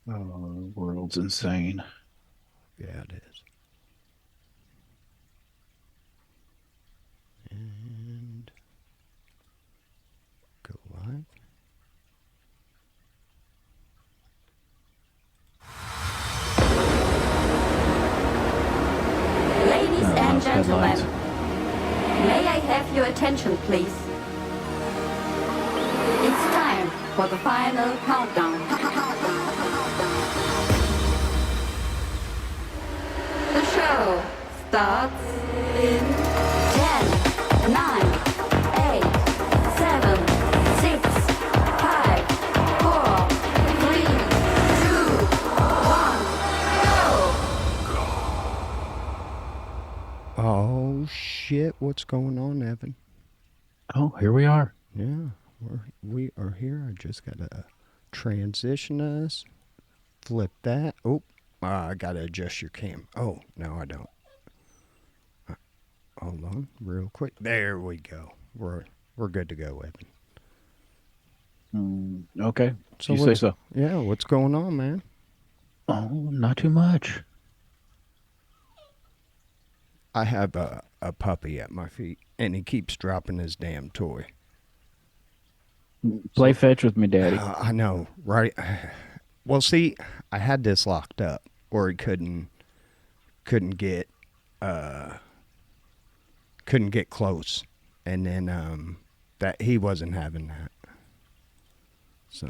Oh, the world's insane. Yeah, it is. And go live. Ladies Oh, and those gentlemen, headlines. may I have your attention, please? It's time for the final countdown. The show starts in 10, 9, 8, 7, 6, 5, 4, 3, 2, 1, Oh shit! What's going on, Evan? Oh, here we are. Yeah, we are here. I just gotta transition us. Flip that. Oh, I gotta adjust your cam. Oh, no, I don't. Hold on, real quick. There we go. We're good to go, Evan. Okay, if So you say what's so. yeah? What's going on, man? Oh, not too much. I have a puppy at my feet, and he keeps dropping his damn toy. Play So fetch with me, Daddy. I know, right? Well, see, I had this locked up where he couldn't get uh couldn't get close, and then that he wasn't having that. So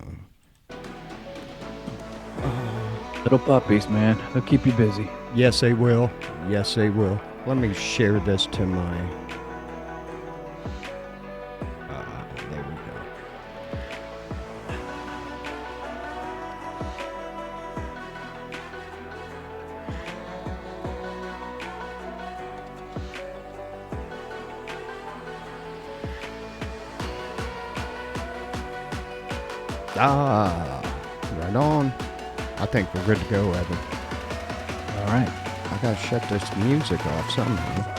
Little puppies, man. They'll keep you busy. yes, they will. Yes, they will. Let me share this to my. There we go. Ah, right on. I think we're good to go, Evan. All right. I gotta shut this music off somehow.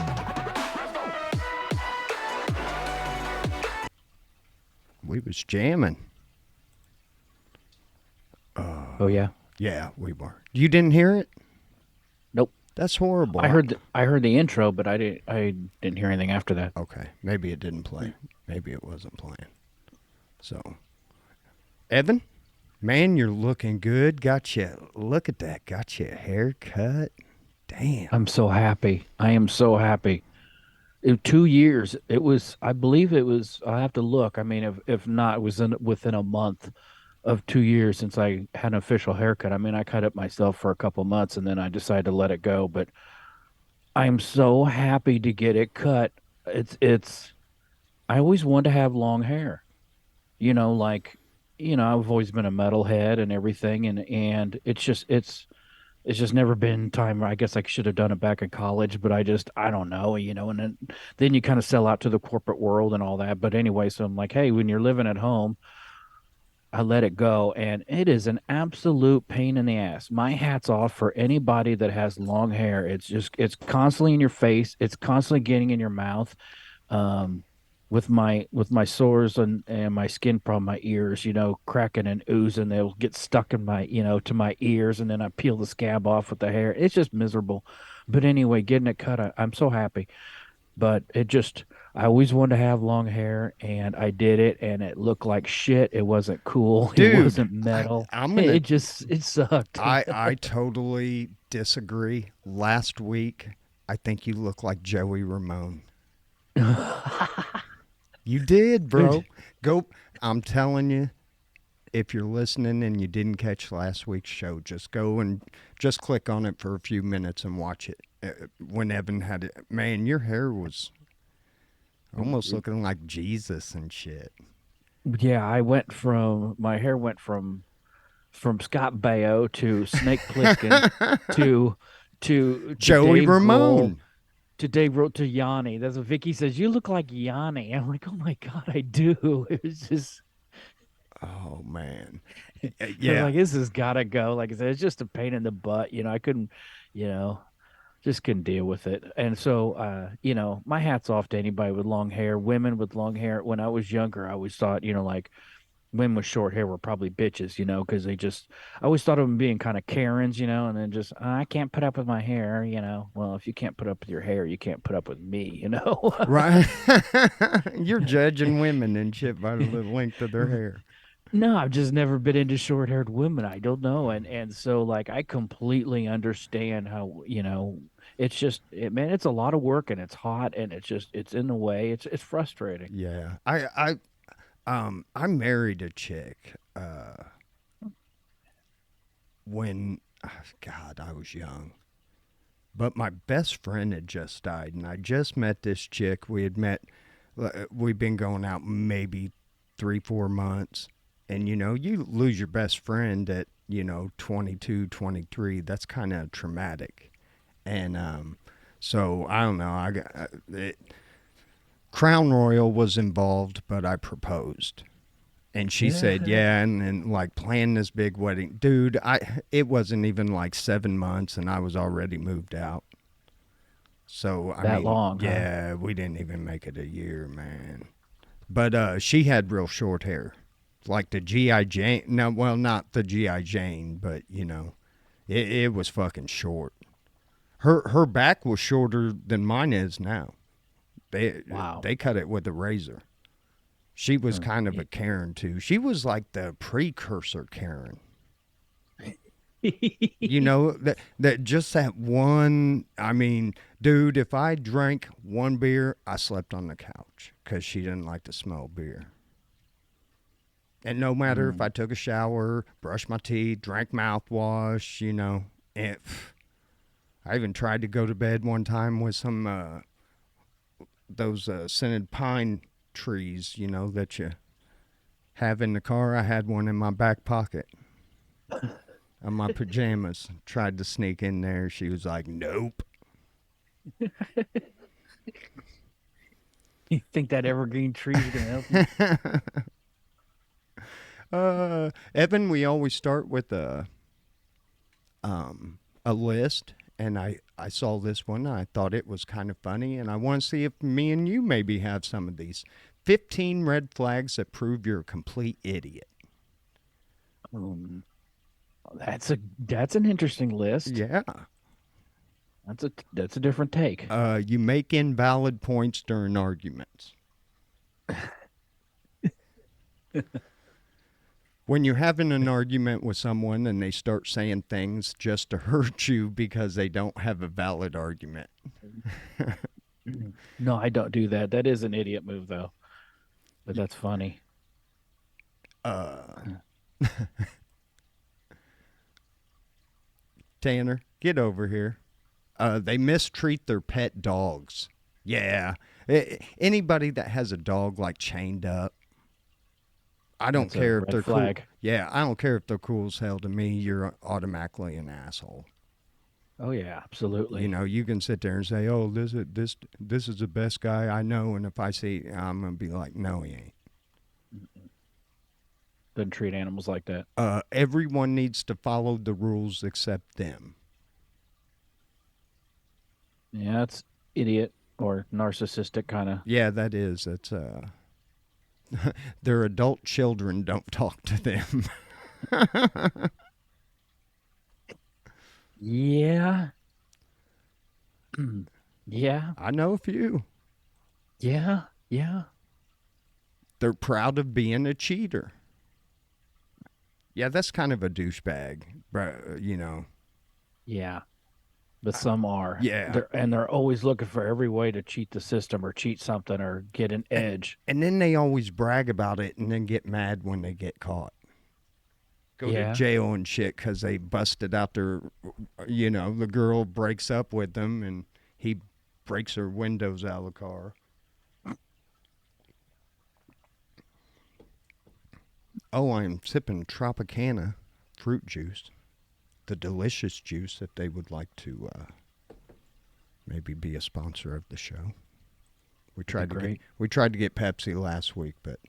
We was jamming. Oh yeah. Yeah, we were. You didn't hear it? Nope. That's horrible. I heard the intro, but I didn't hear anything after that. Okay, maybe it didn't play. Maybe it wasn't playing. So, Evan, man, you're looking good. Got you. Look at that. Got you a haircut. Damn. I'm so happy. I am so happy. 2 years. It was. I believe it was. I have to look. I mean, if not, it was within a month of 2 years since I had an official haircut. I mean, I cut it myself for a couple months and then I decided to let it go. But I'm so happy to get it cut. It's. I always wanted to have long hair. Like, I've always been a metalhead and everything, and it's just never been time. I guess I should have done it back in college, but I don't know, and then you kind of sell out to the corporate world and all that. But anyway, so I'm like, hey, when you're living at home, I let it go, and it is an absolute pain in the ass. My hat's off for anybody that has long hair. It's constantly in your face. It's constantly getting in your mouth. Um, with my sores and my skin from my ears, cracking and oozing, they'll get stuck in to my ears, and then I peel the scab off with the hair. It's just miserable. But anyway, getting it cut, I'm so happy. But I always wanted to have long hair, and I did it, and it looked like shit. It wasn't cool. It Dude, wasn't metal. I'm It, gonna. it just it sucked. I totally disagree. Last week, I think you look like Joey Ramone. You did, bro. Go. I'm telling you, if you're listening and you didn't catch last week's show, just go and just click on it for a few minutes and watch it. When Evan had it, man, your hair was almost looking like Jesus and shit. Yeah, my hair went from Scott Baio to Snake Plissken to to Joey Dave Grohl Ramone. to Yanni. That's what Vicky says. You look like Yanni. I'm like, oh my God, I do. It was just Oh man. I was Yeah, like, this has gotta go. Like I said, it's just a pain in the butt. I couldn't, you know, just couldn't deal with it. And so my hat's off to anybody with long hair, women with long hair. When I was younger, I always thought, like women with short hair were probably bitches, because they just, I always thought of them being kind of Karens, and then just, I can't put up with my hair. Well, if you can't put up with your hair, you can't put up with me. Right. You're judging women and shit by the length of their hair. No, I've just never been into short-haired women. I don't know. And so like I completely understand how, it's just man, it's a lot of work and it's hot and it's in the way. It's frustrating. Yeah. I married a chick when God, I was young. But my best friend had just died, and I just met this chick. We'd been going out maybe 3, 4 months. And, you lose your best friend at, 22, 23. That's kind of traumatic. And so, I don't know. Crown Royal was involved, but I proposed. And she said, yeah, and like planning this big wedding. Dude, it wasn't even like 7 months and I was already moved out. So, That long, huh? yeah, we didn't even make it a year, man. But she had real short hair. Like the G.I. Jane. No, well, not the G.I. Jane, but, it was fucking short. Her back was shorter than mine is now. Wow. They cut it with a razor. She was kind of a Karen too. She was like the precursor Karen. That just that one. I mean, dude, if I drank one beer, I slept on the couch because she didn't like the smell of beer. And no matter if I took a shower, brushed my teeth, drank mouthwash, I even tried to go to bed one time with some those scented pine trees, that you have in the car. I had one in my back pocket of my pajamas. Tried to sneak in there. She was like, nope. You think that evergreen tree is gonna help you? Evan, we always start with a list, and I saw this one. I thought it was kind of funny, and I want to see if me and you maybe have some of these. 15 red flags that prove you're a complete idiot. Um, that's an interesting list. Yeah. That's a different take. You make invalid points during arguments. When you're having an argument with someone and they start saying things just to hurt you because they don't have a valid argument. No, I don't do that. That is an idiot move though. But that's funny. Tanner, get over here. They mistreat their pet dogs. Yeah. Anybody that has a dog like chained up, I don't That's a care if red they're flag. cool. Yeah, I don't care if they're cool as hell to me. You're automatically an asshole. Oh yeah, absolutely. You can sit there and say, "Oh, this is the best guy I know," and if I see, I'm gonna be like, "No, he ain't." Doesn't treat animals like that. Everyone needs to follow the rules except them. Yeah, that's idiot or narcissistic kind of. Yeah, that is. It's their adult children don't talk to them. Yeah. Yeah. I know a few. Yeah. Yeah. They're proud of being a cheater. Yeah, that's kind of a douchebag, bro. Yeah. But some are. Yeah. They're always looking for every way to cheat the system or cheat something or get an edge. And then they always brag about it and then get mad when they get caught. Go to jail and shit because they busted out their, the girl breaks up with them and he breaks her windows out of the car. Oh, I am sipping Tropicana fruit juice, the delicious juice that they would like to maybe be a sponsor of the show. We tried to get Pepsi last week, but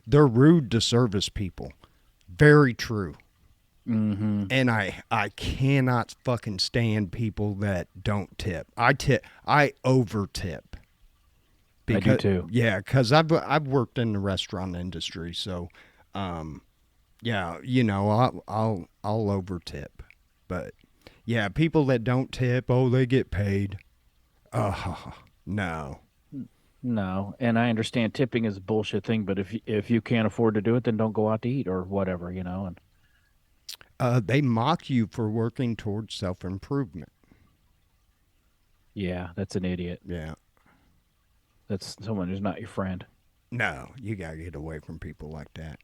they're rude to service people. Very true. Mm-hmm. And I cannot fucking stand people that don't tip. I over tip. I do too. Yeah, because I've worked in the restaurant industry, so Yeah, you know, I'll over tip, but yeah, people that don't tip, oh, they get paid. No. No, and I understand tipping is a bullshit thing, but if you can't afford to do it, then don't go out to eat or whatever, you know. And They mock you for working towards self improvement. yeah, that's an idiot. Yeah. That's someone who's not your friend. No, you gotta get away from people like that.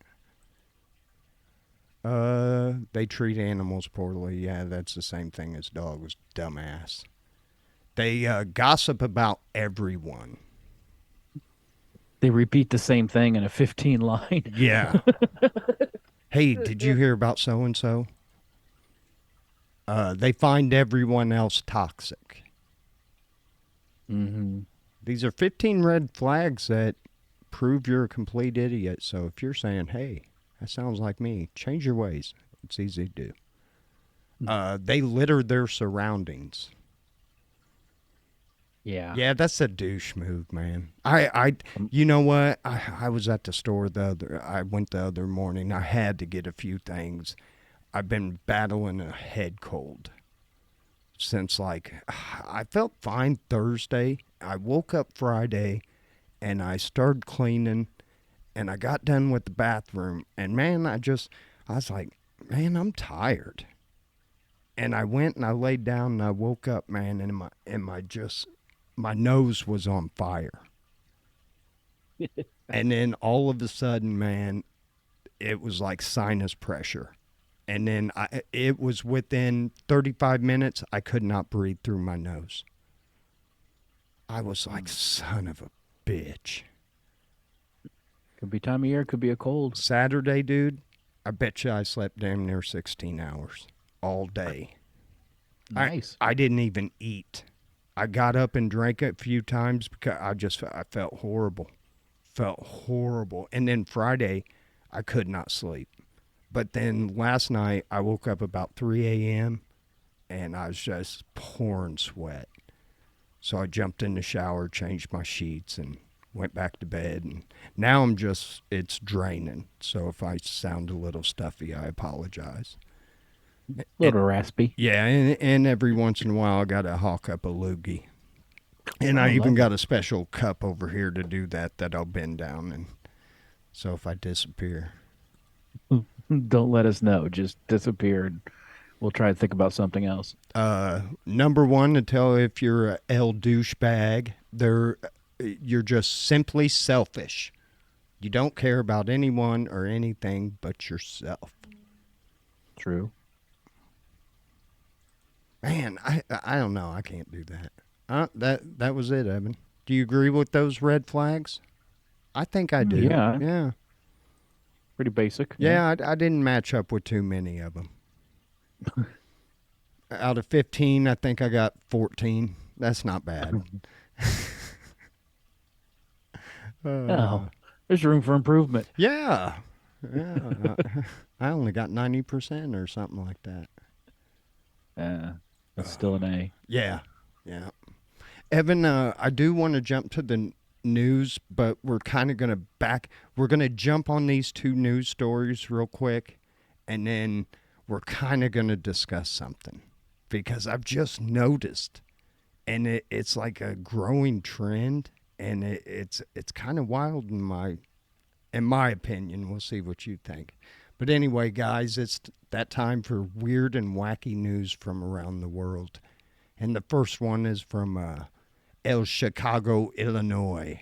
They treat animals poorly. Yeah, that's the same thing as dogs. Dumbass. They gossip about everyone. They repeat the same thing in a 15 line. Yeah. Hey, did you hear about so and so? They find everyone else toxic. Hmm. These are 15 red flags that prove you're a complete idiot. So if you're saying, hey, that sounds like me, change your ways. It's easy to do. They litter their surroundings. Yeah. Yeah, that's a douche move, man. You know what? I was at the store I went the other morning. I had to get a few things. I've been battling a head cold since I felt fine Thursday. I woke up Friday and I started cleaning and I got done with the bathroom and man, I was like, man, I'm tired. And I went and I laid down and I woke up, man, and my nose was on fire. And then all of a sudden, man, it was like sinus pressure. And then it was within 35 minutes, I could not breathe through my nose. I was like, son of a bitch. Could be time of year, could be a cold. Saturday, dude, I bet you I slept damn near 16 hours all day. Nice. I didn't even eat. I got up and drank a few times because I felt horrible. Felt horrible. And then Friday, I could not sleep. But then last night, I woke up about 3 a.m. and I was just pouring sweat. So I jumped in the shower, changed my sheets, and went back to bed. And now it's draining. So if I sound a little stuffy, I apologize. A little raspy. Yeah, and every once in a while, I got to hawk up a loogie. And I Oh, even lovely. got a special cup over here to do that I'll bend down. And so if I disappear. Don't let us know. Just disappear and we'll try to think about something else. Number one, to tell if you're a L douchebag, you're just simply selfish. You don't care about anyone or anything but yourself. True. Man, I don't know. I can't do that. That was it, Evan. Do you agree with those red flags? I think I do. Yeah. Yeah. Pretty basic. Yeah, I didn't match up with too many of them. Out of 15, I think I got 14. That's not bad. Oh, there's room for improvement. Yeah. Yeah. I only got 90% or something like that. That's still an A. Yeah. Yeah. Evan, I do want to jump to the news, but we're kind of we're going to jump on these two news stories real quick, and then we're kind of going to discuss something because I've just noticed, and it's like a growing trend, and it's kind of wild in my opinion. We'll see what you think. But anyway, guys, it's that time for weird and wacky news from around the world. And the first one is from El Chicago, Illinois.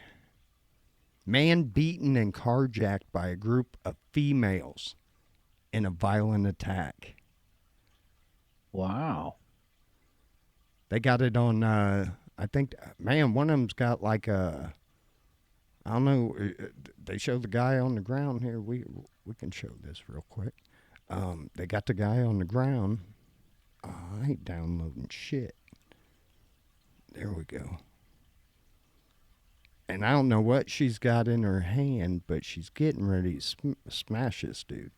Man beaten and carjacked by a group of females in a violent attack. Wow. They got it on, I think, man, one of them's got like I don't know, they show the guy on the ground here. We can show this real quick. They got the guy on the ground. Oh, I ain't downloading shit. There we go. And I don't know what she's got in her hand, but she's getting ready to smash this dude.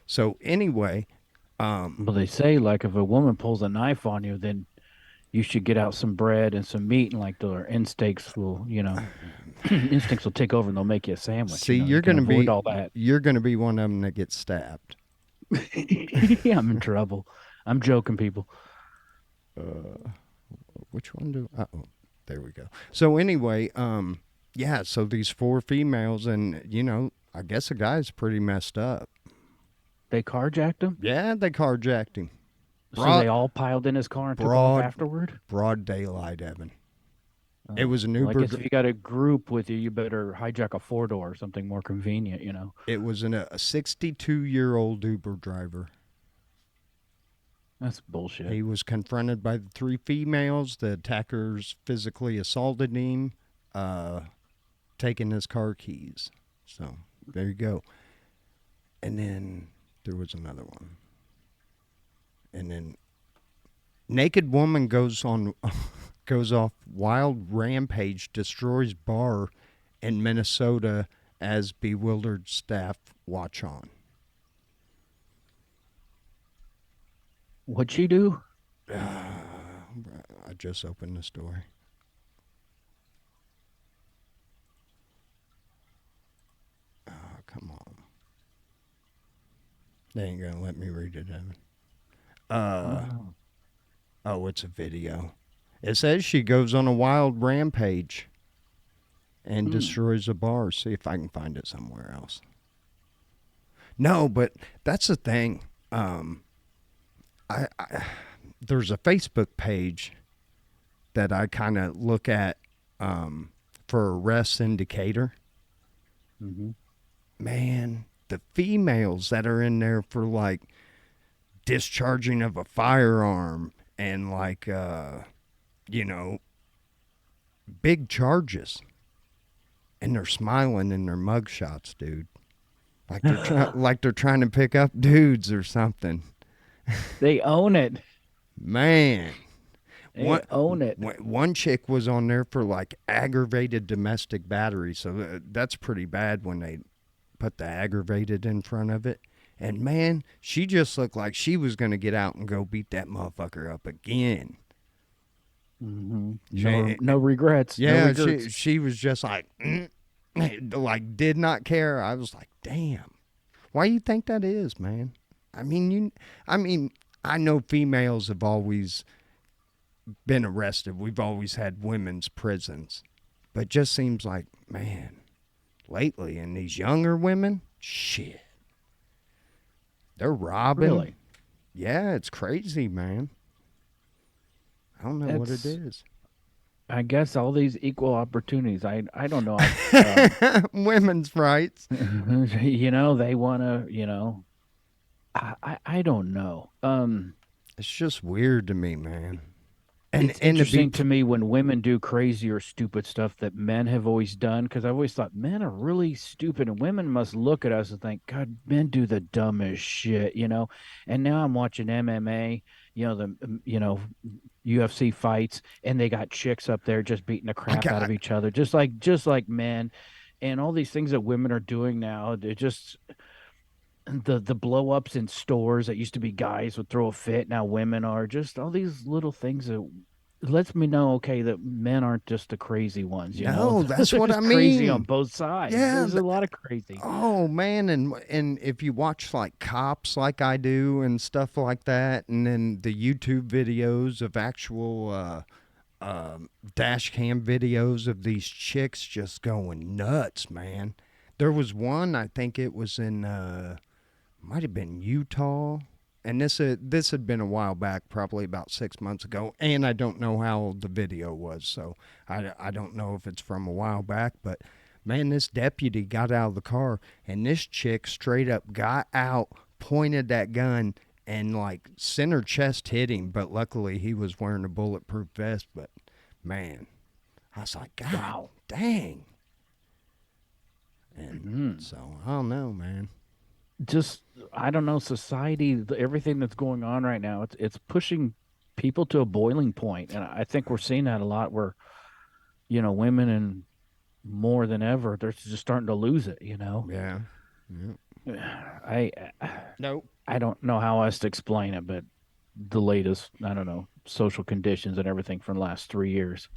So anyway, Well, they say like if a woman pulls a knife on you, then you should get out some bread and some meat, and like their instincts will, instincts will take over and they'll make you a sandwich. See, You can avoid all that. you're gonna be one of them that gets stabbed. Yeah, I'm in trouble. I'm joking, people. Which one do? Oh, there we go. So anyway, yeah. So these four females, and I guess the guy's pretty messed up. They carjacked him, Yeah, they carjacked him. so Broad, they all piled in his car and took off broad, afterward. broad daylight, Evan. It Oh, was an well, I Uber. guess if you got a group with you, you better hijack a four door or something more convenient. It was a 62-year-old Uber driver. That's bullshit. He was confronted by the three females. The attackers physically assaulted him, taking his car keys. So there you go. And then there was another one. And then naked woman goes off wild rampage, destroys bar in Minnesota as bewildered staff watch on. What'd she do? I just opened the story. Oh, come on. They ain't gonna let me read it, Evan. Oh. Oh, it's a video. It says she goes on a wild rampage and destroys a bar. See if I can find it somewhere else. No, but that's the thing. I there's a Facebook page that I kind of look at for arrest indicator. Mm-hmm. Man, the females that are in there for like discharging of a firearm and like big charges, and they're smiling in their mug shots, dude. Like they're trying to pick up dudes or something. They own it. Man, They own it. one chick was on there for like aggravated domestic battery, so that's pretty bad when they put the aggravated in front of it. And man, she just looked like she was gonna get out and go beat that motherfucker up again. Mm-hmm. No regrets. No Yeah, regrets. she was just like, like did not care. I was like, damn, why you think that is, man? I mean, I know females have always been arrested. We've always had women's prisons, but it just seems like, man, lately, and these younger women, shit, they're robbing. Really? Yeah, it's crazy, man. I don't know what it is. I guess all these equal opportunities. I don't know. Women's rights. They want to. I don't know. It's just weird to me, man. It's interesting to me when women do crazy or stupid stuff that men have always done, because I've always thought men are really stupid and women must look at us and think, God, men do the dumbest shit. And now I'm watching MMA, UFC fights, and they got chicks up there just beating the crap out of each other, just like men, and all these things that women are doing now. They're just the blow ups in stores that used to be guys would throw a fit. Now women are just all these little things that lets me know, okay, that men aren't just the crazy ones. No, that's what I mean. Crazy on both sides. Yeah, There's a lot of crazy. Oh man, and if you watch like Cops, like I do, and stuff like that, and then the YouTube videos of actual dash cam videos of these chicks just going nuts, man. There was one, I think it was in might have been Utah, and this had been a while back, probably about 6 months ago, and I don't know how old the video was, so I don't know if it's from a while back, but man, this deputy got out of the car, and this chick straight up got out, pointed that gun, and like center chest hit him, but luckily he was wearing a bulletproof vest. But man, I was like, God, wow, dang. And so I don't know, man. Just I don't know, society, everything that's going on right now, it's pushing people to a boiling point, and I think we're seeing that a lot where women, and more than ever, they're just starting to lose it. Yeah. I Nope. I don't know how else to explain it, but the latest, I don't know, social conditions and everything from the last 3 years.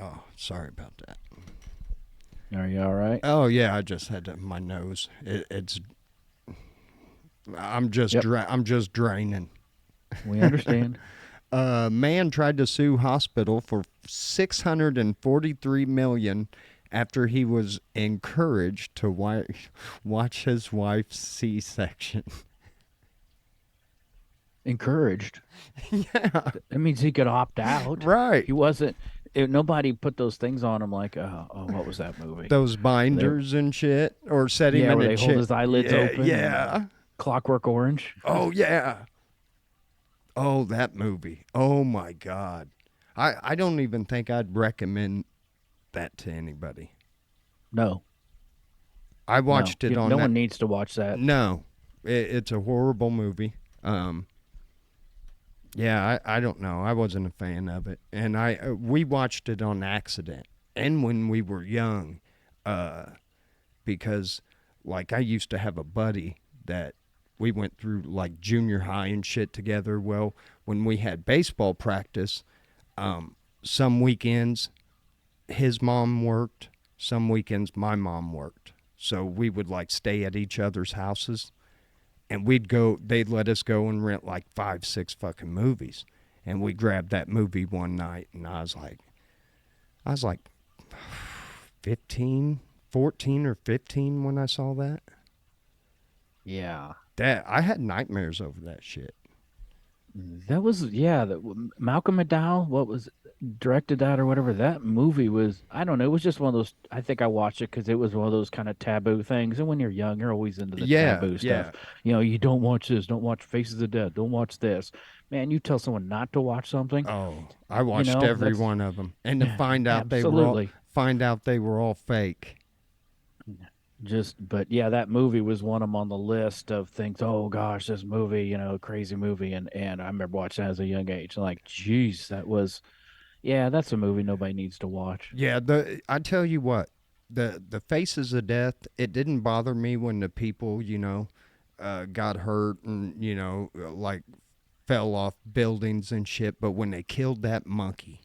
Oh, sorry about that. Are you all right? Oh yeah, I just had my nose. It's Yep, I'm just draining. we understand. A man tried to sue hospital for 643 million after he was encouraged to watch his wife's C-section. Encouraged. Yeah, That means he could opt out. right. He wasn't. Nobody put those things on him like, what was that movie? Those They, binders and shit, or set him yeah, in where a they hold chair. his eyelids Yeah, open and yeah. Clockwork Orange. Oh yeah. Oh, that movie. Oh my God. I don't even think I'd recommend that to anybody. No, I no, watched it on no that. one needs to watch that. No, it's a horrible movie. Yeah, I don't know. I wasn't a fan of it, and we watched it on accident, and when we were young, uh, because like I used to have a buddy that we went through like junior high and shit together. Well, when we had baseball practice, some weekends his mom worked, some weekends my mom worked. So we would like stay at each other's houses and they'd let us go and rent like 5, 6 fucking movies. And we grabbed that movie one night and I was like 15, 14 or 15 when I saw that. Yeah, That I had nightmares over that shit. that was yeah. Malcolm McDowell, what was directed that or whatever. That movie was. I don't know. It was just one of those. I think I watched it because it was one of those kind of taboo things. And when you're young, you're always into the Yeah, taboo stuff. yeah. You don't watch this. Don't watch Faces of Death. Don't watch this. Man, you tell someone not to watch something. Oh, I watched every That's one of them, and to absolutely. find out they were all fake. Just, but yeah, that movie was one of them on the list of things. Oh gosh, this movie, crazy movie, and I remember watching that as a young age. Like, geez, that was, yeah, that's a movie nobody needs to watch. Yeah, I tell you what, the faces of death. It didn't bother me when the people, got hurt and like fell off buildings and shit. But when they killed that monkey,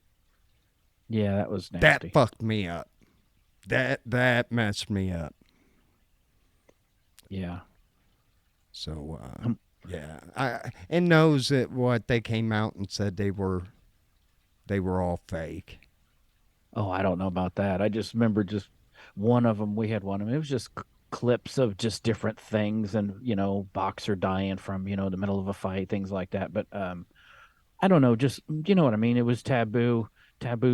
Yeah, that was that nasty. fucked me up. That messed me up. Yeah. So Um, yeah, I and knows that what they came out and said they were all fake. oh, I don't know about that. I just remember just one of them. We had one of them. It was just clips of just different things, and boxer dying from the middle of a fight, things like that. But I don't know. Just you know what I mean. It was taboo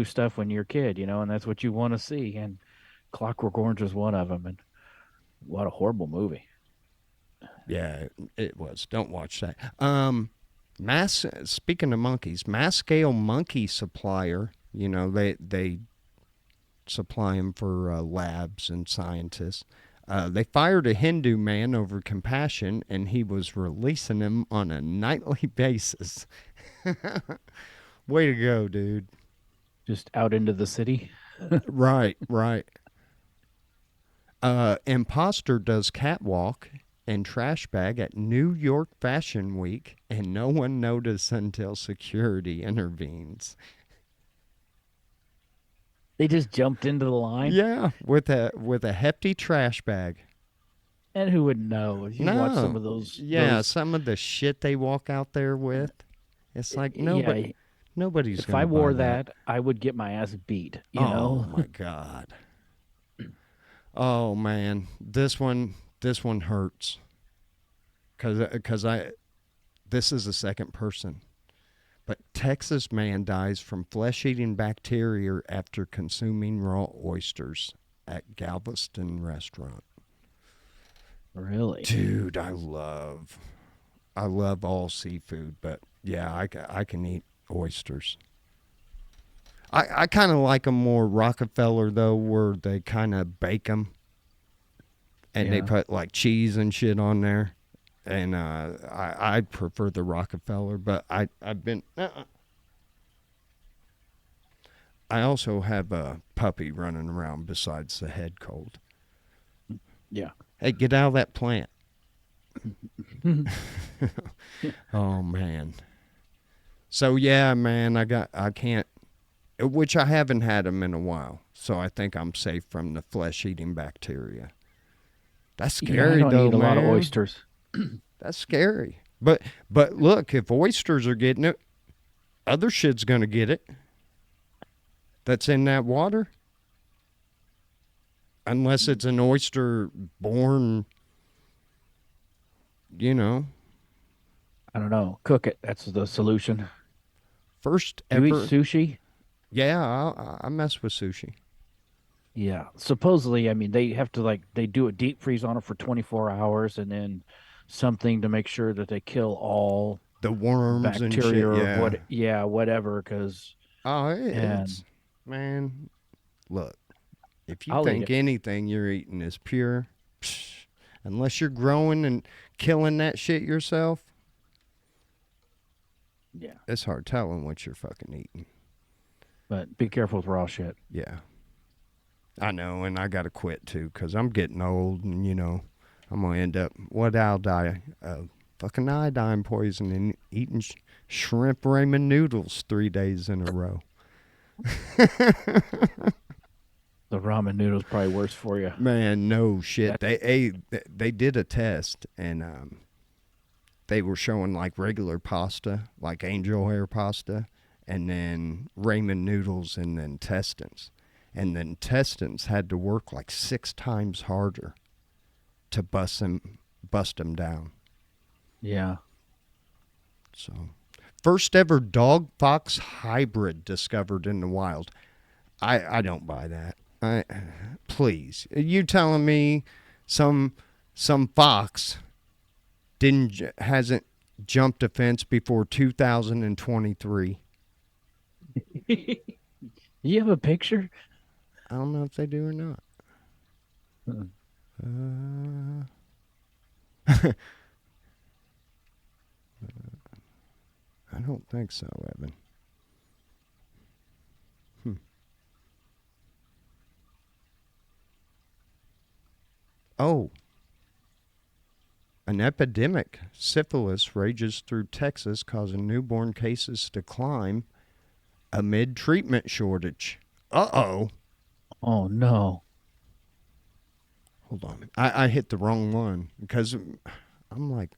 stuff when you're a kid, and that's what you want to see. And Clockwork Orange was one of them, and what a horrible movie. Yeah, it was. Don't watch that. Mass. Speaking of monkeys, mass scale monkey supplier. They supply them for labs and scientists. They fired a Hindu man over compassion, and he was releasing them on a nightly basis. Way to go, dude. Just out into the city. Right, right. Imposter does catwalk and trash bag at New York Fashion Week, and no one noticed until security intervenes. They just jumped into the line, Yeah, with a hefty trash bag. and who would know? If you watch some No, of those, yeah, some of the shit they walk out there with, it's like yeah. nobody's If I gonna buy wore that. that, I would get my ass beat. Oh my god. Oh man, this one hurts because I this is the second person. But Texas man dies from flesh-eating bacteria after consuming raw oysters at Galveston restaurant. Really? Dude, I love all seafood, but yeah, I can eat oysters. I kind of like them more Rockefeller though, where they kind of bake them and they Yeah. put like cheese and shit on there. And I prefer the Rockefeller, but I've been. I also have a puppy running around besides the head cold. Yeah. Hey, get out of that plant. Oh man. So yeah, man, I can't, which I haven't had them in a while. So I think I'm safe from the flesh-eating bacteria. That's Yeah, I scary don't though, eat a lot of man. oysters. That's scary. But look, if oysters are getting it, other shit's gonna get it. That's in that water, unless it's an oyster born. You know, I don't know. Cook it. That's the solution. first Do you eat ever. sushi? Yeah, I mess with sushi. Yeah. Supposedly, I mean, they have to like they do a deep freeze on it for 24 hours and then something to make sure that they kill all The worms and bacteria shit. or Yeah. what, yeah, whatever, because Oh, and it's man. Look, if you I'll eat think it. anything you're eating is pure, psh, unless you're growing and killing that shit yourself, Yeah. it's hard telling what you're fucking eating. But be careful with raw shit. Yeah, I know, and I gotta quit too because I'm getting old, and I'm gonna end up what I'll die fucking iodine poison and eating shrimp ramen noodles 3 days in a row. The ramen noodles probably worse for you. Man, no shit. That's They did a test and they were showing like regular pasta, like angel hair pasta, and then ramen noodles, and then intestines. And then intestines had to work like 6 times harder to bust them down. yeah. So, first ever dog fox hybrid discovered in the wild. I don't buy that. Please, you telling me some fox hasn't jumped a fence before 2023? You have a picture? I don't know if they do or not. Uh, Uh, I don't think so, Evan. Hmm. Oh, an epidemic, syphilis, rages through Texas, causing newborn cases to climb amid treatment shortage. Uh-oh. Oh no. Hold on. I hit the wrong one because I'm like,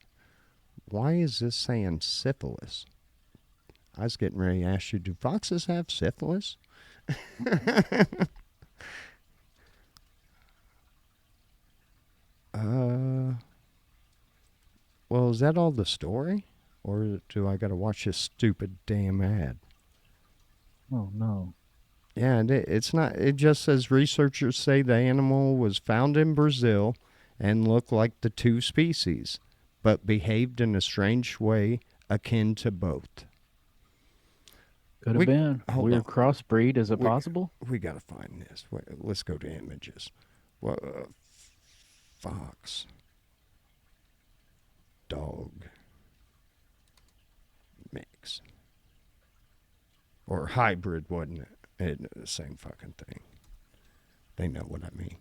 why is this saying syphilis? I was getting ready to ask you, do foxes have syphilis? uh, well, is that all the story? Or do I got to watch this stupid damn ad? Oh no. Yeah, it's not. It just says researchers say the animal was found in Brazil and looked like the two species, but behaved in a strange way akin to both. Could have We been. hold Weird on. crossbreed. Is it We possible? we gotta find this. Wait, let's go to images. Well, fox, dog, mix, or hybrid, wasn't it? The same fucking thing. They know what I mean.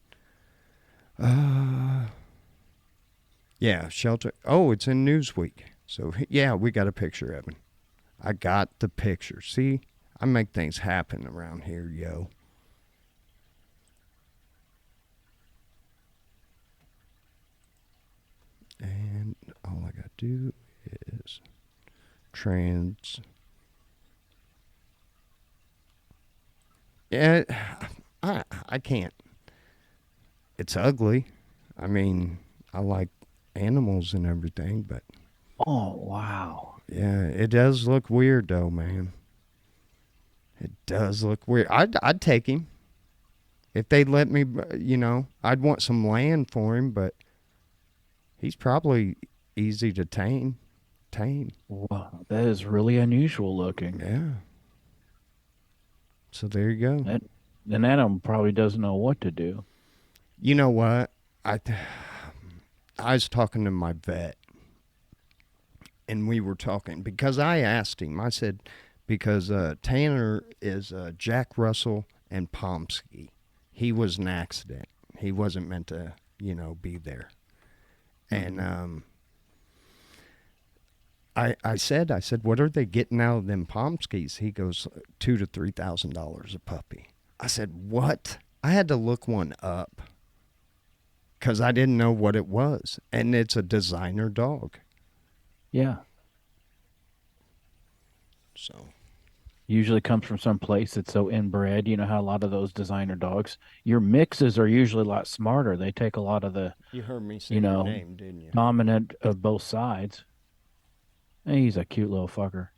Yeah, shelter. Oh, it's in Newsweek. So yeah, we got a picture, Evan. I got the picture. See, I make things happen around here, yo. And all I gotta do is trans. Yeah, I can't. It's ugly. I mean, I like animals and everything, but Oh wow. yeah, it does look weird though, man. It does look weird. I'd take him if they'd let me. I'd want some land for him, but he's probably easy to tame. Tame. Wow. That is really unusual looking. Yeah. So there you go. That an animal probably doesn't know what to do. You know what? I was talking to my vet, and we were talking because I asked him. I said because Tanner is Jack Russell and Pomsky. He was an accident. He wasn't meant to, be there. And I said, what are they getting out of them Pomskis? He goes, $2,000 to $3,000 a puppy. I said, what? I had to look one up because I didn't know what it was, and it's a designer dog. Yeah. So Usually comes from some place that's so inbred. You know how a lot of those designer dogs, your mixes are usually a lot smarter. They take a lot of the, you heard me say you your know, name, didn't you? dominant of both sides. And he's a cute little fucker.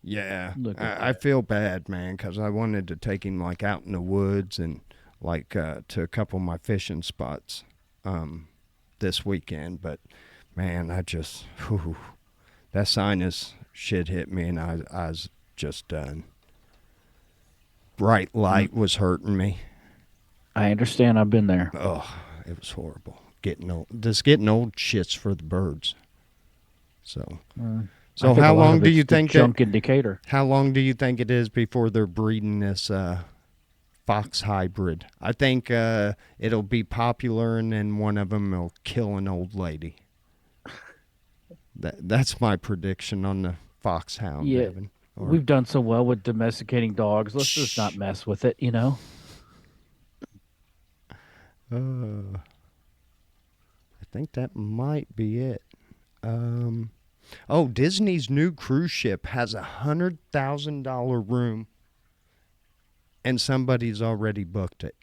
Yeah, Look at I that. feel bad, man, because I wanted to take him like out in the woods and like to a couple of my fishing spots this weekend. But man, whew, that sinus shit hit me, and I was just done. Bright Mm, light was hurting me. I understand. I've been there. Oh, it was horrible. Getting old shits for the birds. So, I so think a how lot long of do it's you the think that? junk indicator. How long do you think it is before they're breeding this fox hybrid? I think it'll be popular, and then one of them will kill an old lady. That's my prediction on the foxhound, Yeah, Devin. Or we've done so well with domesticating dogs. Let's just not shh. mess with it, you know? I think that might be it. Um, oh, Disney's new cruise ship has $100,000 room, and somebody's already booked it.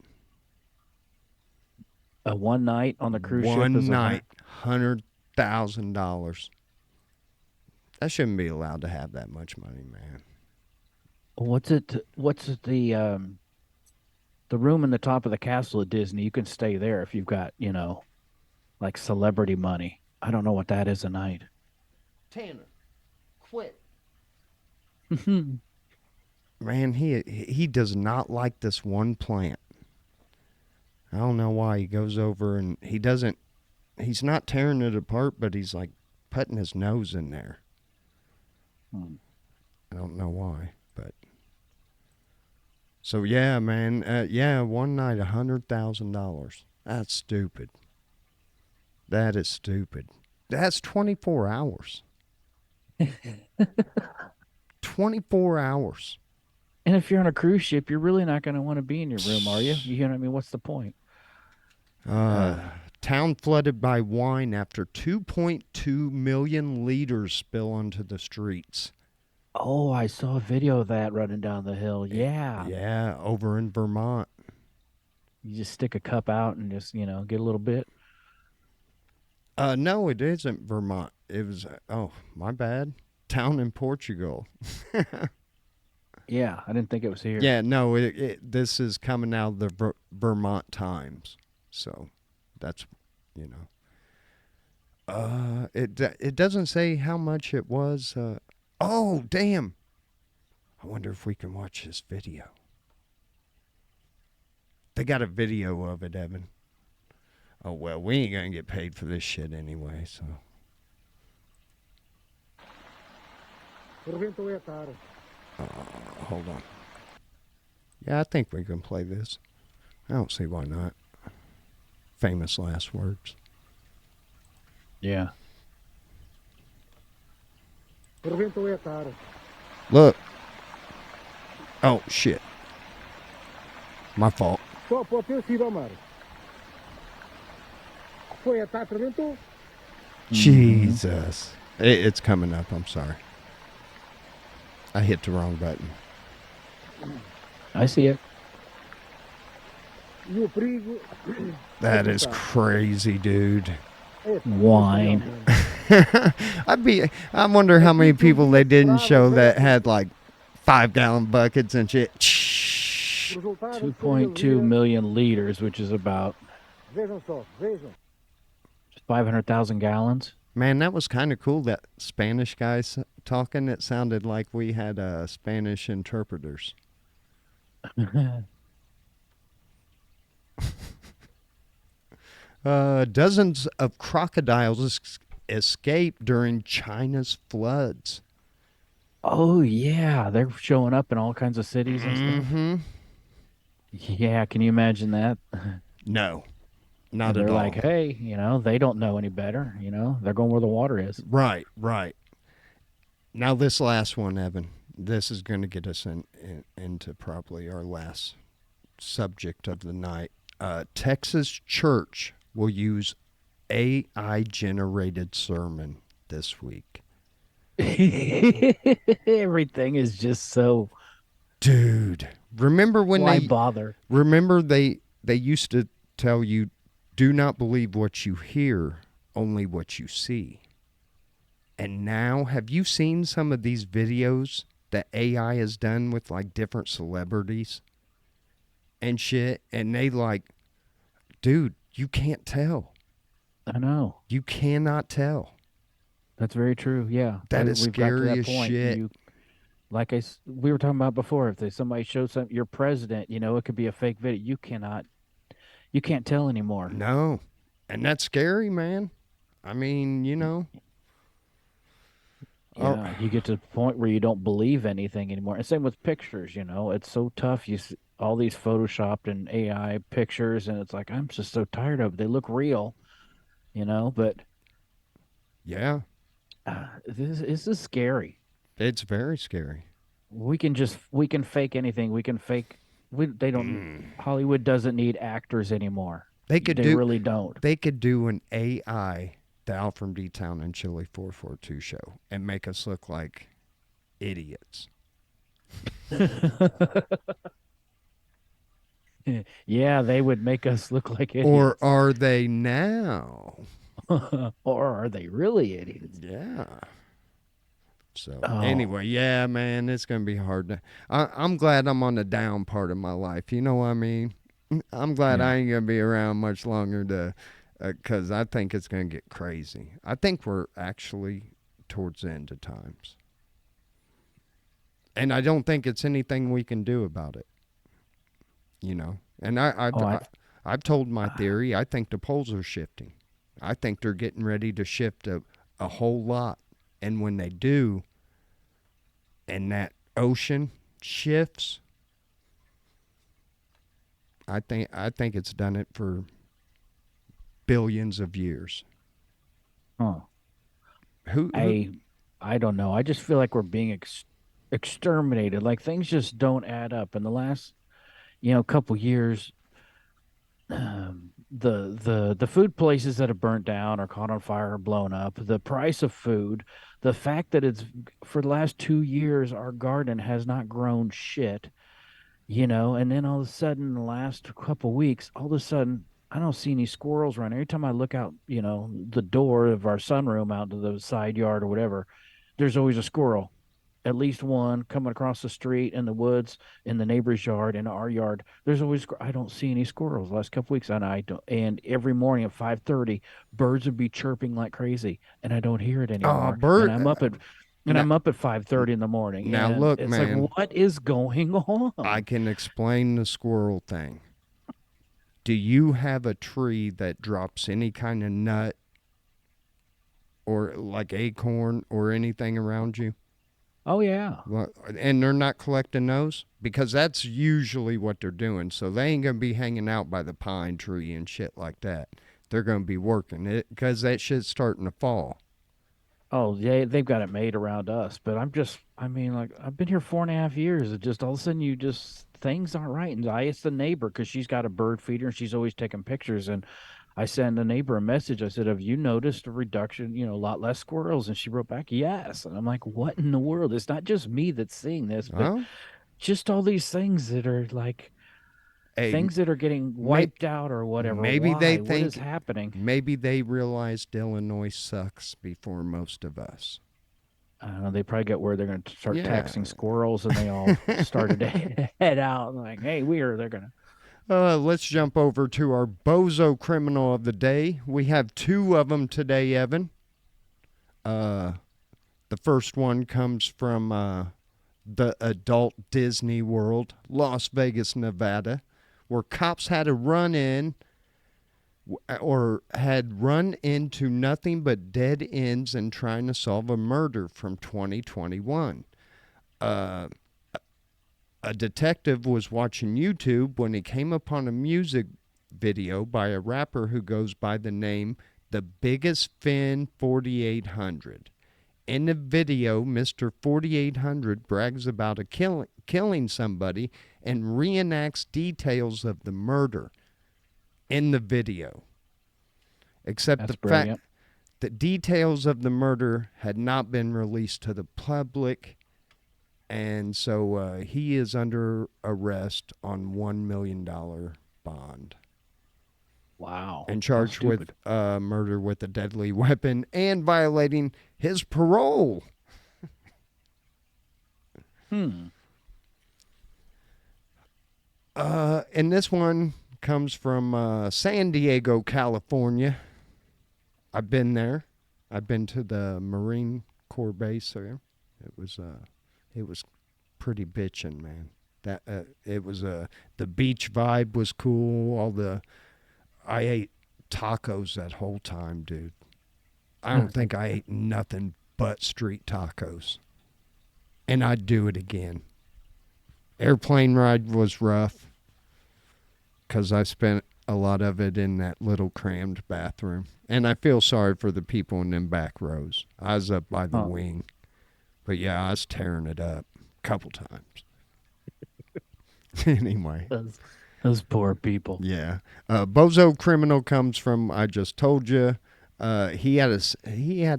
A one night on the cruise ship is One a hundred. night, $100,000. I shouldn't be allowed to have that much money, man. What's it? What's it, the room in the top of the castle at Disney? You can stay there if you've got, like celebrity money. I don't know what that is a night. Tanner, quit. Hmm. Man, he does not like this one plant. I don't know why. He goes over and he doesn't. He's not tearing it apart, but he's like putting his nose in there. I don't know why, but so yeah, man. Yeah, one night, $100,000. That's stupid. That is stupid. That's 24 hours. 24 hours. And if you're on a cruise ship, you're really not going to want to be in your room, are you? You know what I mean? What's the point? Uh, Uh, Town flooded by wine after 2.2 million liters spill onto the streets. oh, I saw a video of that running down the hill. Yeah. Yeah, over in Vermont. You just stick a cup out and just, get a little bit. No, it isn't Vermont. It was, oh, my bad. Town in Portugal. Yeah, I didn't think it was here. Yeah, no, this is coming out of the Vermont Times. So that's, you know. It doesn't say how much it was. Oh, damn. I wonder if we can watch this video. They got a video of it, Evan. Oh, well, we ain't going to get paid for this shit anyway, so. Hold on. Yeah, I think we can play this. I don't see why not. Famous last words. Yeah. Look. Oh, shit. My fault. Jesus. It's coming up. I'm sorry. I hit the wrong button. I see it. That is crazy, dude. Wine. I wonder how many people they didn't show that had like 5-gallon buckets and shit. 2.2 million liters, which is about 500,000 gallons. Man, that was kind of cool. That Spanish guy talking. It sounded like we had Spanish interpreters. Dozens of crocodiles escaped during China's floods. Oh, yeah. They're showing up in all kinds of cities and stuff. Mm-hmm. Yeah. Can you imagine that? No. Not And at they're like, all. hey, they don't know any better. They're going where the water is. Right, right. Now this last one, Evan. This is going to get us into probably our last subject of the night. Texas church will use AI generated sermon this week. Everything is just so, Dude, remember when why they bother? remember they used to tell you, do not believe what you hear, only what you see. And now, have you seen some of these videos that AI has done with like different celebrities and shit? And they like, dude, you can't tell. I know. You cannot tell. That's very true. Yeah. That is We've got to scary that as point. shit. We were talking about before, if somebody shows something, your president, it could be a fake video. You can't tell anymore. No. And that's scary, man. I mean, oh, Yeah, you get to the point where you don't believe anything anymore. And same with pictures, it's so tough. You see all these photoshopped and AI pictures, and it's like I'm just so tired of it. They look real, but yeah, this is scary. it's very scary. We can fake anything. We can fake. They don't. Hollywood doesn't need actors anymore. They could They do really don't. they could do an AI, the AlfromDtown&Chili442 Show, and make us look like idiots. Yeah, they would make us look like Or idiots. are they now? Or are they really idiots? Yeah. So Oh, anyway, yeah, man, it's gonna be hard to. I'm glad I'm on the down part of my life. You know what I mean? I'm glad I yeah. ain't gonna be around much longer to, because I think it's gonna get crazy. I think we're actually towards the end of times, and I don't think it's anything we can do about it. And Oh, I've told my theory. I think the poles are shifting. I think they're getting ready to shift a whole lot, and when they do, and that ocean shifts, I think it's done it for billions of years. huh. Who I don't know. I just feel like we're being exterminated. Like things just don't add up. In the last, couple years, the food places that have burnt down or caught on fire or blown up, the price of food, the fact that it's for the last 2 years our garden has not grown shit, and then all of a sudden the last couple weeks, all of a sudden I don't see any squirrels running. Every time I look out, the door of our sunroom out to the side yard or whatever, there's always a squirrel, at least one coming across the street in the woods, in the neighbor's yard, in our yard. There's always I don't see any squirrels the last couple weeks, and I don't. And every morning at 5:30, birds would be chirping like crazy, and I don't hear it oh anymore. And bird and now, I'm up at 5:30 in the morning, now and look, it's like, man, what is going I on? can explain the squirrel thing. Do you have a tree that drops any kind of nut or like acorn or anything around you? Oh yeah. Well, and they're not collecting those because that's usually what they're doing. So they ain't gonna be hanging out by the pine tree and shit like that. They're gonna be working it because that shit's starting to fall. Oh, yeah, they've got it made around us, but I mean, like, I've been here 4.5 years. It just all of a sudden things aren't right. And I asked the neighbor because she's got a bird feeder and she's always taking pictures. And I sent the neighbor a message. I said, have you noticed a reduction, a lot less squirrels? And she wrote back, yes. And I'm like, what in the world? It's not just me that's seeing this, but Well, just all these things that are like hey, things that are getting may, wiped out or whatever. maybe they Why? What is think, happening? maybe they realized Illinois sucks before most of us. I don't know. They probably got where they're going to start Yeah. taxing squirrels, and they all started to head out. Like, hey, they're going to. Let's jump over to our bozo criminal of the day. We have two of them today, Evan. Uh, the first one comes from the adult Disney World, Las Vegas, Nevada, where cops had a run in or had run into nothing but dead ends in trying to solve a murder from 2021. Uh, a detective was watching YouTube when he came upon a music video by a rapper who goes by the name The Biggest Fin 4800. In the video, Mr. 4800 brags about killing somebody and reenacts details of the murder in the video. Except That's the fact brilliant. that details of the murder had not been released to the public, and so he is under arrest on $1 million bond Wow. and How charged with stupid. murder with a deadly weapon and violating his parole. Hmm. And this one comes from San Diego, California. I've been there. I've been to the Marine Corps base there. It was pretty bitchin', man. That it was the beach vibe was cool. I ate tacos that whole time, dude. I don't think I ate nothing but street tacos, and I'd do it again. Airplane ride was rough because I spent a lot of it in that little crammed bathroom. And I feel sorry for the people in them back rows. I was up by the wing. But yeah, I was tearing it up a couple times. Anyway. Those poor people. Yeah. Bozo Criminal comes from I Just Told You. He had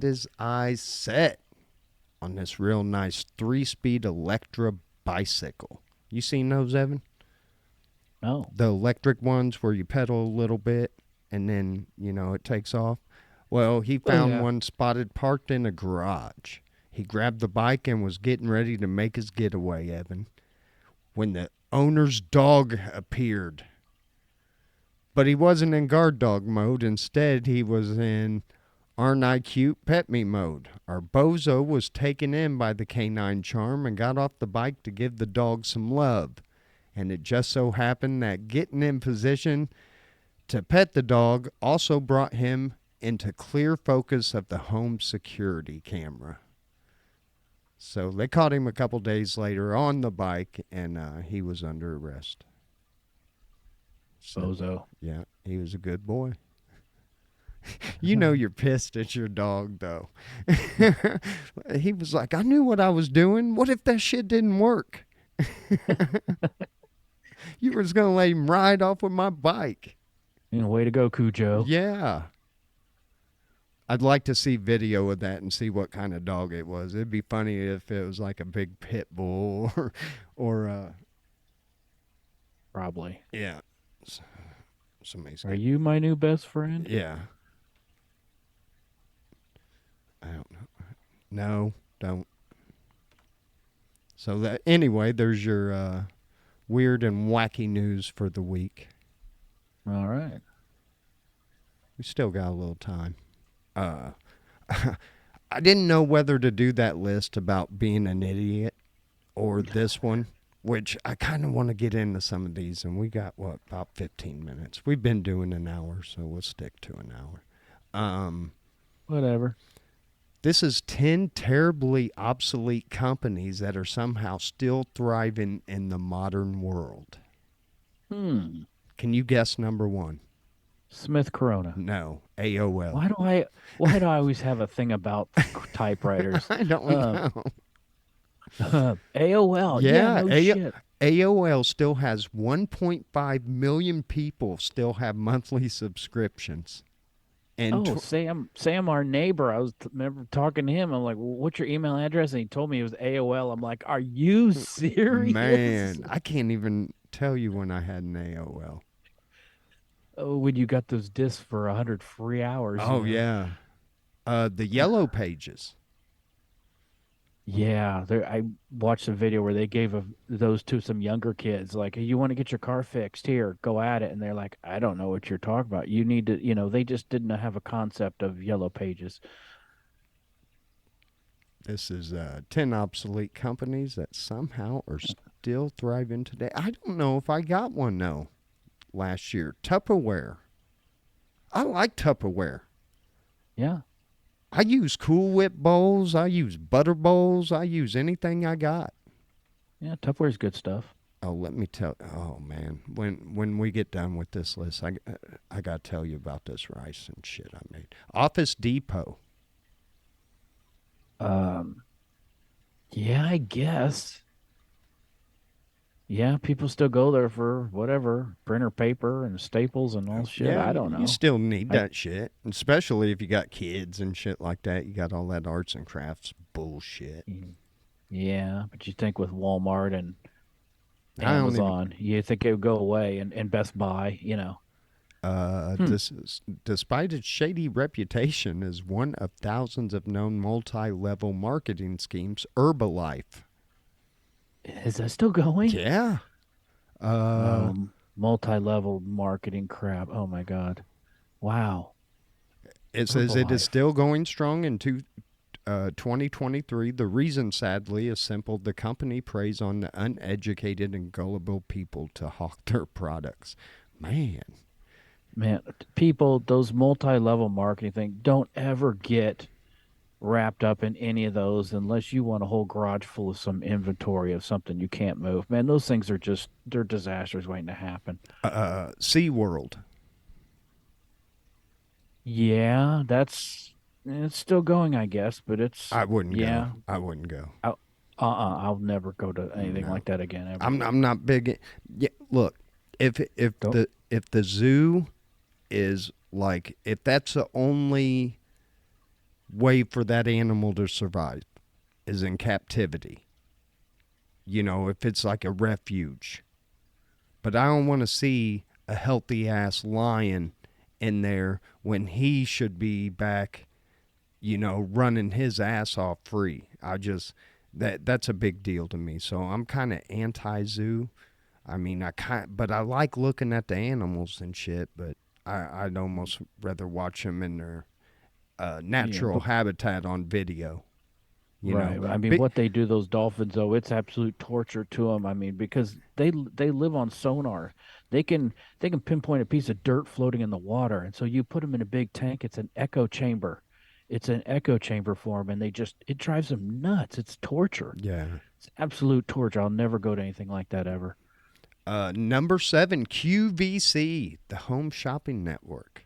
his eyes set on this real nice 3-speed Electra bicycle. You seen those, Evan? No. The electric ones where you pedal a little bit and then, it takes off. Well, he found one spotted parked in a garage. He grabbed the bike and was getting ready to make his getaway, Evan, when the owner's dog appeared. But he wasn't in guard dog mode. Instead, he was in Aren't I Cute Pet Me mode. Our bozo was taken in by the canine charm and got off the bike to give the dog some love. And it just so happened that getting in position to pet the dog also brought him into clear focus of the home security camera. So they caught him a couple days later on the bike, and he was under arrest. So, Bozo. yeah, he was a good boy. You know you're pissed at your dog, though. He was like, I knew what I was doing. What if that shit didn't work? You were just going to let him ride off with my bike. Way to go, Cujo. Yeah. I'd like to see video of that and see what kind of dog it was. It'd be funny if it was like a big pit bull or Probably. yeah. It's amazing. Are you my new best friend? Yeah. I don't know. No, don't. So that anyway, there's your weird and wacky news for the week. All right. We still got a little time. I didn't know whether to do that list about being an idiot or this one, which I kind of want to get into some of these, and we got, about 15 minutes. We've been doing an hour, so we'll stick to an hour. Whatever. This is 10 terribly obsolete companies that are somehow still thriving in the modern world. Can you guess number one? Smith Corona. No, AOL. Why do I always have a thing about typewriters? I don't know. AOL. Yeah, no shit. AOL still has 1.5 million people still have monthly subscriptions. And Sam, our neighbor. I was remember talking to him. I'm like, well, "What's your email address?" And he told me it was AOL. I'm like, "Are you serious?" Man, I can't even tell you when I had an AOL. Oh, when you got those discs for 100 free hours. Oh yeah, the Yellow Pages. Yeah, I watched a video where they gave those to some younger kids. Like, hey, you want to get your car fixed? Here, go at it. And they're like, I don't know what you're talking about. You need to, they just didn't have a concept of Yellow Pages. This is 10 obsolete companies that somehow are still thriving today. I don't know if I got one, though, last year. Tupperware. I like Tupperware. Yeah. I use Cool Whip bowls. I use butter bowls. I use anything I got. Yeah, Tupperware's good stuff. Oh, let me tell. Oh man, when we get done with this list, I gotta tell you about this rice and shit I made. Office Depot. Um, yeah, I guess. Yeah, people still go there for whatever, printer paper and staples and all shit. Yeah, I don't you know. still need I that shit, especially if you got kids and shit like that. You got all that arts and crafts bullshit. yeah, but you think with Walmart and I don't even. Amazon, you think it would go away and Best Buy. Hmm. Despite its shady reputation as one of thousands of known multi-level marketing schemes, Herbalife. Is that still going? Yeah. Uh, Multi-level marketing crap. Oh my God. Wow. it says it is Herbalife. still going strong in 2023. The reason, sadly, is simple. The company preys on the uneducated and gullible people to hawk their products. Man. Man, people, those multi-level marketing thing, don't ever get wrapped up in any of those unless you want a whole garage full of some inventory of something you can't move. Man, those things are just they're disasters waiting to happen. SeaWorld. Yeah, it's still going, I guess, but I wouldn't go. yeah. I wouldn't go. I, I'll never go to anything No. like that again ever. I'm not big. Yeah, look, Don't if the zoo is like if that's the only way for that animal to survive is in captivity. You know, if it's like a refuge. But I don't want to see a healthy ass lion in there when he should be back, running his ass off free. That's a big deal to me. So I'm kind of anti-zoo. I mean, but I like looking at the animals and shit. But I'd almost rather watch them in their yeah, natural but habitat on video. You know, right. I mean, Bi- what they do those dolphins though, it's absolute torture to them. I mean, because they live on sonar. They can pinpoint a piece of dirt floating in the water, and so you put them in a big tank. It's an echo chamber. It's an echo chamber for them, and it drives them nuts. It's torture. yeah. It's absolute torture. I'll never go to anything like that ever. Number 7, QVC, the Home Shopping Network.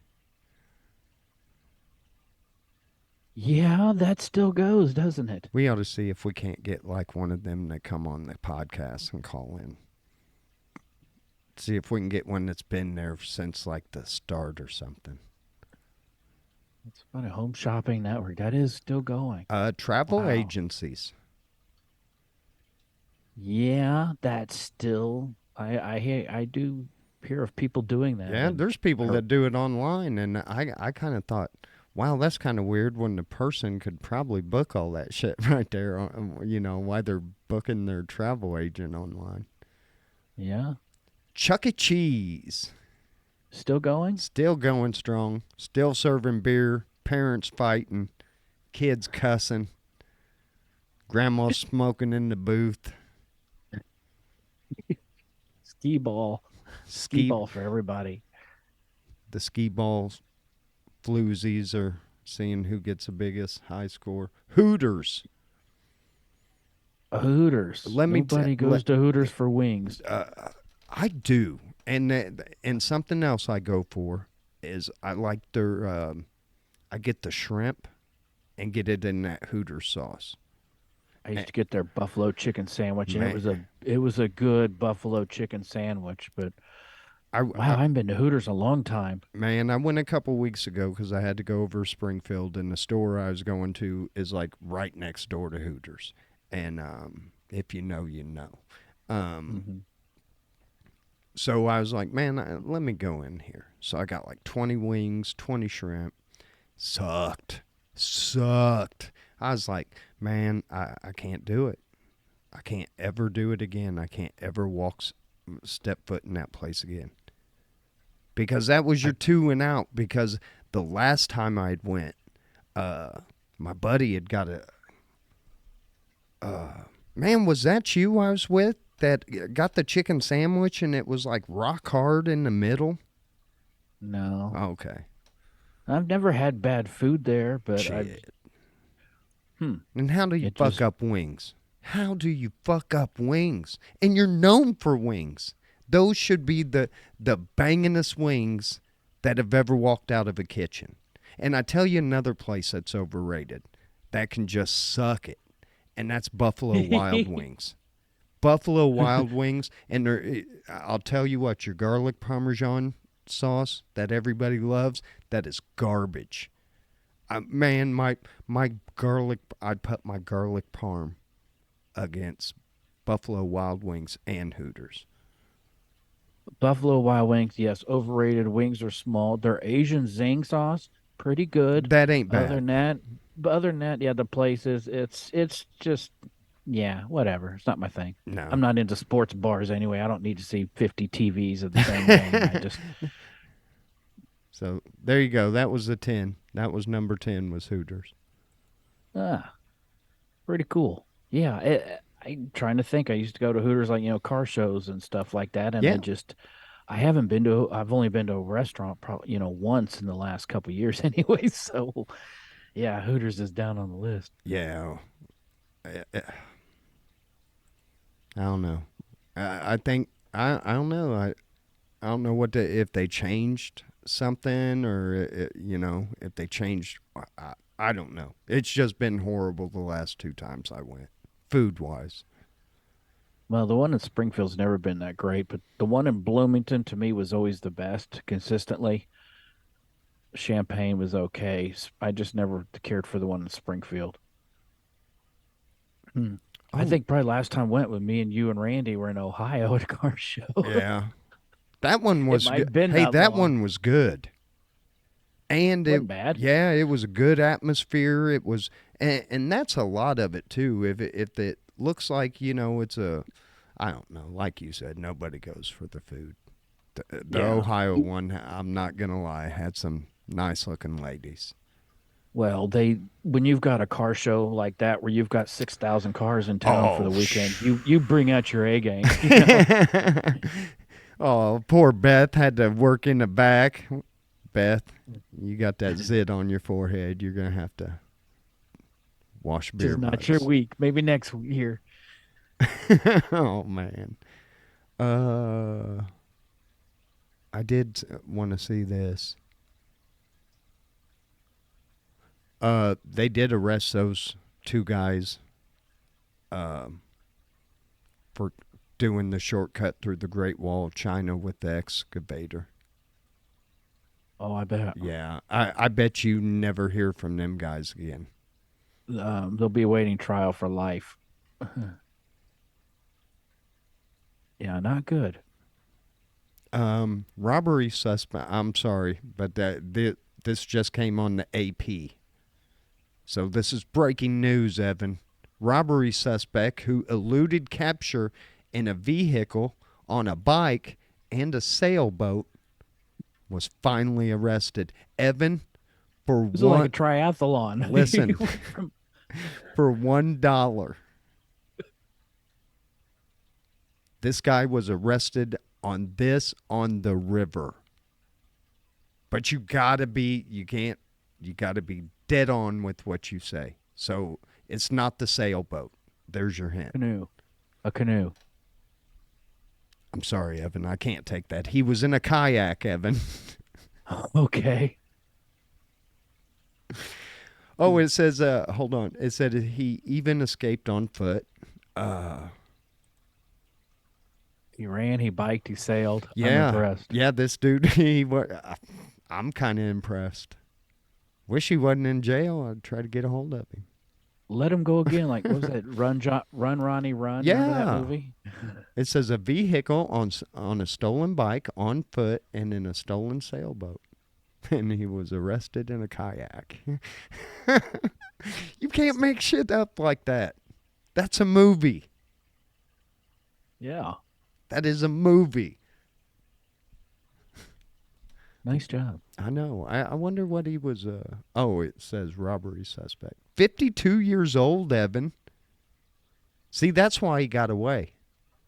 Yeah, that still goes, doesn't it? We ought to see if we can't get like one of them to come on the podcast and call in. See if we can get one that's been there since like the start or something. It's funny. Home shopping network that is still going. Travel Wow. agencies. Yeah, that's still. I do hear of people doing that, Yeah, and there's people I, that do it online, and I kind of thought, wow, that's kind of weird when the person could probably book all that shit right there. Why they're booking their travel agent online. yeah, Chuck E. Cheese. still going. Still going strong. Still serving beer. Parents fighting. Kids cussing. Grandma smoking in the booth. Skee ball, skee Ski ball for everybody. the skee balls floozies are seeing who gets the biggest high score. Hooters. Hooters. Let me Nobody goes to Hooters for wings. I do, and something else I go for is I like their I get the shrimp and get it in that Hooters sauce. I used to get their buffalo chicken sandwich, and Man, it was a good buffalo chicken sandwich. But wow, I I haven't been to Hooters in a long time. man, I went a couple weeks ago because I had to go over to Springfield, and the store I was going to is like right next door to Hooters. And if you know, you know. Um, Hmm. so I was like, man, let me go in here. So I got like 20 wings, 20 shrimp. Sucked. I was like, man, I can't do it. I can't ever do it again. I can't ever step foot in that place again. Because that was your I two and out. Because the last time I went, my buddy had got man, was that you I was with that got the chicken sandwich and it was like rock hard in the middle? no, Okay. I've never had bad food there, but I've Shit. hmm. And how do you It fuck just up wings? How do you fuck up wings? And you're known for wings. Those should be the bangingest wings that have ever walked out of a kitchen. And I tell you another place that's overrated that can just suck it, and that's Buffalo Wild Wings. Buffalo Wild Wings, and I'll tell you what, your garlic Parmesan sauce that everybody loves, that is garbage. Man, my garlic, I'd put my garlic parm against Buffalo Wild Wings and Hooters. Buffalo Wild Wings, yes, overrated. Wings are small. Their Asian zing sauce, pretty good. That ain't Other bad. than that, but other than that, yeah, the places, it's just yeah, whatever. It's not my thing. I'm No. not into sports bars anyway. I don't need to see 50 TVs of the same game. I just So there you go. That was the 10. That was number 10 was Hooters. ah, pretty cool. Yeah, I'm trying to think. I used to go to Hooters like, car shows and stuff like that, and Yeah. I've only been to a restaurant probably, once in the last couple of years anyway. So, yeah, Hooters is down on the list. Yeah. I don't know. I think I don't know. I don't know if they changed something or if they changed. I don't know. It's just been horrible the last two times I went, food wise. Well, the one in Springfield's never been that great, but the one in Bloomington to me was always the best consistently. Champagne was okay. I just never cared for the one in Springfield. Hmm. I Oh think probably last time went with me and you and Randy were in Ohio at a car show. yeah, that one It was might good. have been Hey, that that long. one was good. And Wasn't bad. it was a good atmosphere. It was, and that's a lot of it too. If it looks like it's a, I don't know, like you said, nobody goes for the food. The Yeah. Ohio one, I'm not gonna lie, had some nice looking ladies. Well, when you've got a car show like that where you've got 6,000 cars in town for Oh, the weekend, you bring out your A game. oh, poor Beth had to work in the back. Beth, you got that zit on your forehead. You're gonna have to wash beer Just not your mugs. week. Maybe next year. Oh man. Uh, I did want to see this. They did arrest those two guys um, for doing the shortcut through the Great Wall of China with the excavator. Oh, I bet. Yeah, I bet you never hear from them guys again. They'll be awaiting trial for life. Yeah, not good. Robbery suspect. I'm sorry, but this just came on the AP. So this is breaking news, Evan. Robbery suspect who eluded capture in a vehicle on a bike and a sailboat was finally arrested. Evan, for This is like a one, triathlon. listen, for $1. This guy was arrested on the river. But you gotta be, you gotta be dead on with what you say. So it's not the sailboat. There's your hint. Canoe. A canoe. I'm sorry, Evan. I can't take that. He was in a kayak, Evan. Okay. Oh, it says, hold on. It said he even escaped on foot. He ran, he biked, he sailed. I'm Yeah. impressed. Yeah, this dude, I'm kind of impressed. Wish he wasn't in jail. I'd try to get a hold of him. Let him go again. Like, what was that? Run, Ronnie, Run. Remember that Yeah. movie? It says a vehicle on a stolen bike, on foot, and in a stolen sailboat. And he was arrested in a kayak. You can't make shit up like that. That's a movie. Yeah. That is a movie. Nice job. I know. I wonder what he was. Oh, it says robbery suspect. 52 years old, Evan. See, that's why he got away.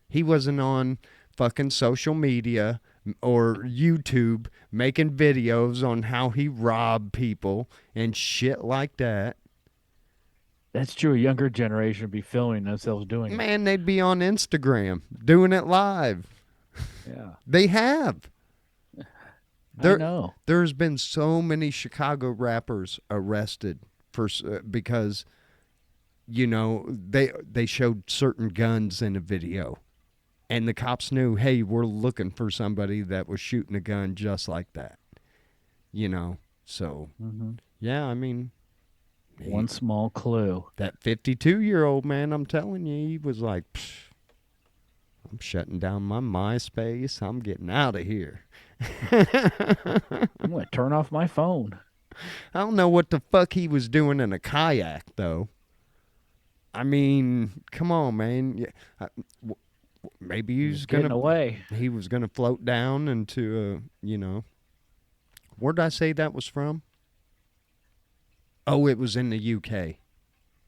He wasn't on fucking social media or YouTube making videos on how he robbed people and shit like that. That's true. A younger generation would be filming themselves doing it. Man, they'd be on Instagram doing it live. Yeah, They have. I There, know. there's been so many Chicago rappers arrested because they showed certain guns in a video, and the cops knew, hey, we're looking for somebody that was shooting a gun just like that. So Hmm. yeah, I mean, One small clue. that 52-year-old man, I'm telling you, he was like, Psh, I'm shutting down my MySpace. I'm getting out of here. I'm going to turn off my phone. I don't know what the fuck he was doing in a kayak, though. I mean, come on, man. Yeah, maybe he was Getting gonna away. he was gonna float down into where did I say that was from? Oh, it was in the UK.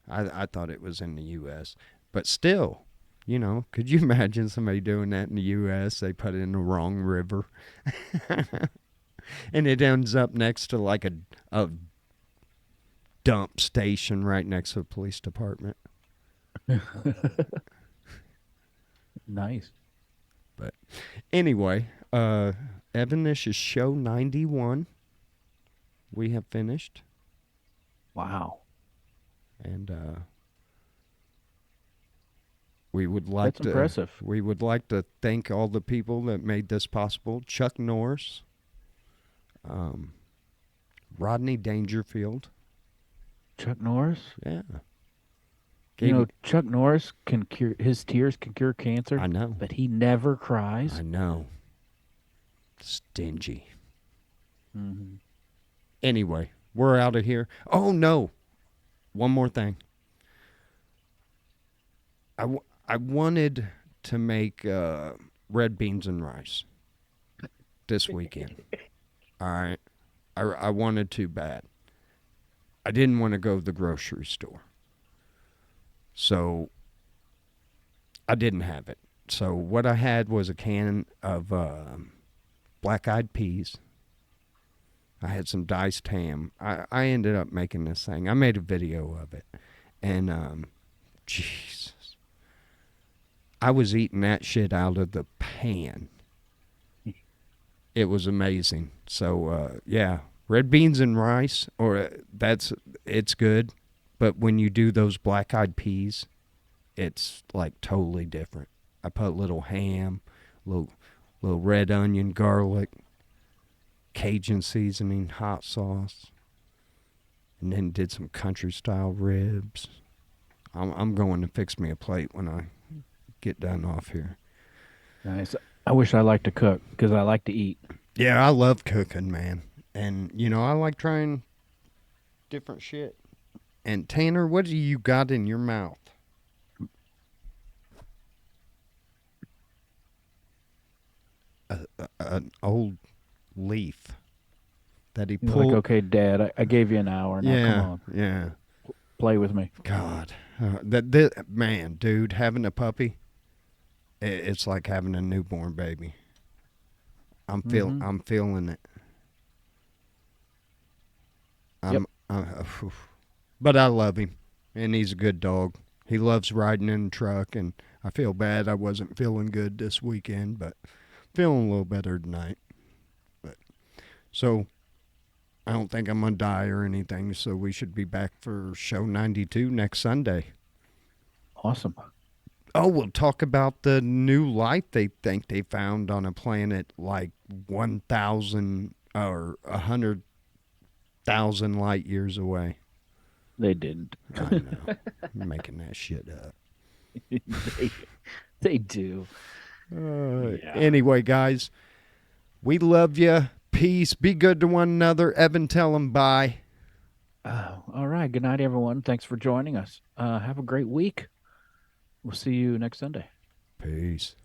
I thought it was in the US, but still, could you imagine somebody doing that in the US? They put it in the wrong river, and it ends up next to like a dump station right next to a police department. Nice. But anyway, Evan, this is show 91. We have finished, Wow. and we would like That's impressive. to thank all the people that made this possible. Chuck Norris, Rodney Dangerfield. Chuck Norris? Yeah. You know, Chuck Norris can cure his tears can cure cancer. I know. But he never cries. I know. Stingy. Hmm. Anyway, we're out of here. Oh, no. One more thing. I wanted to make red beans and rice this weekend. All right. I wanted to bad. I didn't want to go to the grocery store. So I didn't have it. So what I had was a can of black-eyed peas. I had some diced ham. I ended up making this thing. I made a video of it. And, Jesus. I was eating that shit out of the pan. It was amazing. So, yeah, red beans and rice, it's good. But when you do those black-eyed peas, it's like totally different. I put a little ham, little red onion, garlic, Cajun seasoning, hot sauce, and then did some country-style ribs. I'm going to fix me a plate when I get done off here. Nice. I wish I liked to cook because I like to eat. Yeah, I love cooking, man. And, I like trying different shit. And Tanner, what do you got in your mouth? An old leaf that he You're pulled. like, okay, Dad, I gave you an hour. Now yeah, come on, yeah. play with me. God, man, dude, having a puppy, it's like having a newborn baby. I'm feeling it. Yep. But I love him, and he's a good dog. He loves riding in the truck, and I feel bad I wasn't feeling good this weekend, but feeling a little better tonight. So I don't think I'm gonna die or anything, so we should be back for show 92 next Sunday. Awesome. Oh, we'll talk about the new light they think they found on a planet like 1,000 or 100,000 light years away. They didn't. I know. I'm making that shit up. they do. Yeah. Anyway, guys, we love you. Peace. Be good to one another. Evan, tell them bye. All right. Good night, everyone. Thanks for joining us. Have a great week. We'll see you next Sunday. Peace.